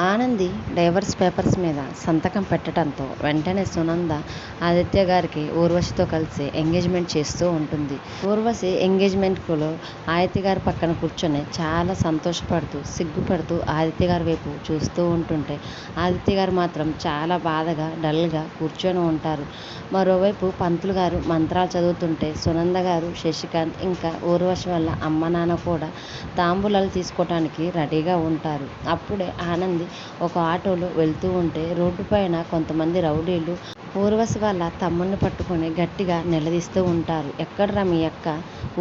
Anandi divorce papers మీద సంతకం పెట్టడంతో వెంటనే సునంద ఆదిత్య గారికి ఊర్వశితో కలిసి ఎంగేజ్మెంట్ చేస్తూ ఉంటుంది. ఊర్వశి ఎంగేజ్మెంట్లో ఆదిత్య గారి పక్కన కూర్చొని చాలా సంతోషపడుతూ సిగ్గుపడుతూ ఆదిత్య గారి వైపు చూస్తూ ఉంటుంటే ఆదిత్య గారు మాత్రం చాలా బాధగా డల్గా కూర్చొని ఉంటారు. మరోవైపు పంతులు గారు మంత్రాలు చదువుతుంటే సునంద గారు, శశికాంత్ ఇంకా ఊర్వశి వాళ్ళ అమ్మ నాన్న కూడా తాంబూలాలు తీసుకోవటానికి రెడీగా ఉంటారు. అప్పుడే ఆనంది ఒక ఆటోలో వెళ్తూ ఉంటే రోడ్డు పైన కొంతమంది రౌడీలు ఊర్వశి వాళ్ళ తమ్ముడిని పట్టుకొని గట్టిగా నిలదీస్తూ ఉంటారు. ఎక్కడ్రా మీ అక్క?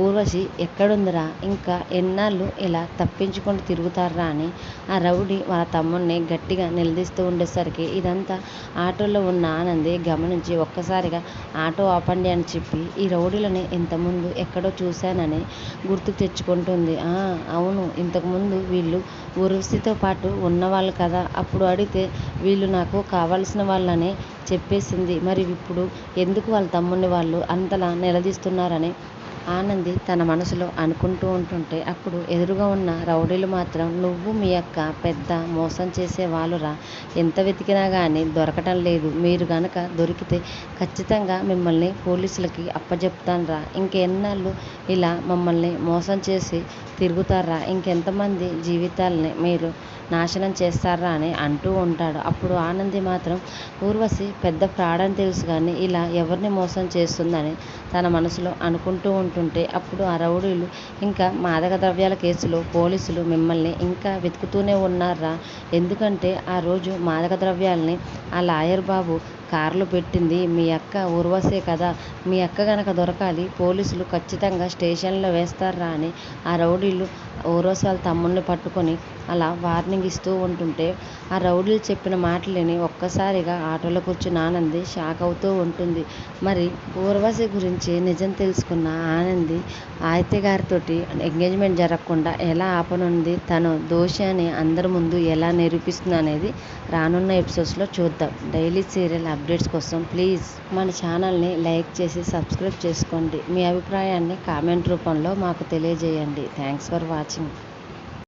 ఊర్వశి ఎక్కడుందిరా? ఇంకా ఎన్నాళ్ళు ఇలా తప్పించుకొని తిరుగుతారా అని ఆ రౌడీ వాళ్ళ తమ్ముడిని గట్టిగా నిలదీస్తూ ఉండేసరికి ఇదంతా ఆటోలో ఉన్న ఆనంది గమనించి ఒక్కసారిగా ఆటో ఆపండి అని చెప్పి ఈ రౌడీలని ఇంతకుముందు ఎక్కడో చూశానని గుర్తు తెచ్చుకుంటుంది. అవును, ఇంతకుముందు వీళ్ళు ఊర్వశితో పాటు ఉన్నవాళ్ళు కదా, అప్పుడు అడిగితే వీళ్ళు నాకు కావాల్సిన వాళ్ళని చెప్పేసింది. మరి ఇప్పుడు ఎందుకు వాళ్ళ తమ్ముడిని వాళ్ళు అంతలా నిలదీస్తున్నారని ఆనంది తన మనసులో అనుకుంటూ ఉంటుంటే అప్పుడు ఎదురుగా ఉన్న రౌడీలు మాత్రం నువ్వు మీ అక్క పెద్ద మోసం చేసే వాళ్ళురా, ఎంత వెతికినా కానీ దొరకటం లేదు. మీరు గనక దొరికితే ఖచ్చితంగా మిమ్మల్ని పోలీసులకి అప్పజెప్తానురా. ఇంకెన్నాళ్ళు ఇలా మమ్మల్ని మోసం చేసి తిరుగుతారా? ఇంకెంతమంది జీవితాలని మీరు నాశనం చేస్తారా అని అంటూ ఉంటాడు. అప్పుడు ఆనంది మాత్రం ఊర్వశి పెద్ద ఫ్రాడ్ అని తెలుసు కానీ ఇలా ఎవరిని మోసం చేస్తుందని తన మనసులో అనుకుంటూ ఉంటుంటే అప్పుడు ఆ రౌడీలు ఇంకా మాదక ద్రవ్యాల కేసులో పోలీసులు మిమ్మల్ని ఇంకా వెతుకుతూనే ఉన్నారా? ఎందుకంటే ఆ రోజు మాదక ద్రవ్యాలని ఆ లాయర్ బాబు కార్లు పెట్టింది మీ అక్క ఊర్వశే కదా, మీ అక్క గనక దొరకాలి, పోలీసులు ఖచ్చితంగా స్టేషన్లో వేస్తారా అని ఆ రౌడీలు ఊర్వశి వాళ్ళ తమ్ముడిని పట్టుకొని అలా వార్నింగ్ ఇస్తూ ఉంటుంటే ఆ రౌడీలు చెప్పిన మాటలని ఒక్కసారిగా ఆటోలో కూర్చుని ఆనంది షాక్ అవుతూ ఉంటుంది. మరి ఊర్వశి గురించి నిజం తెలుసుకున్న ఆనంది ఆదిత్య గారితోటి ఎంగేజ్మెంట్ జరగకుండా ఎలా ఆపనుంది, తను దోషి అని అందరి ముందు ఎలా నిరూపిస్తుంది అనేది రానున్న ఎపిసోడ్స్లో చూద్దాం. డైలీ సీరియల్ అప్డేట్స్ కోసం ప్లీజ్ మన ఛానల్ని లైక్ చేసి సబ్స్క్రైబ్ చేసుకోండి. మీ అభిప్రాయాన్ని కామెంట్ రూపంలో మాకు తెలియజేయండి. Thanks for watching.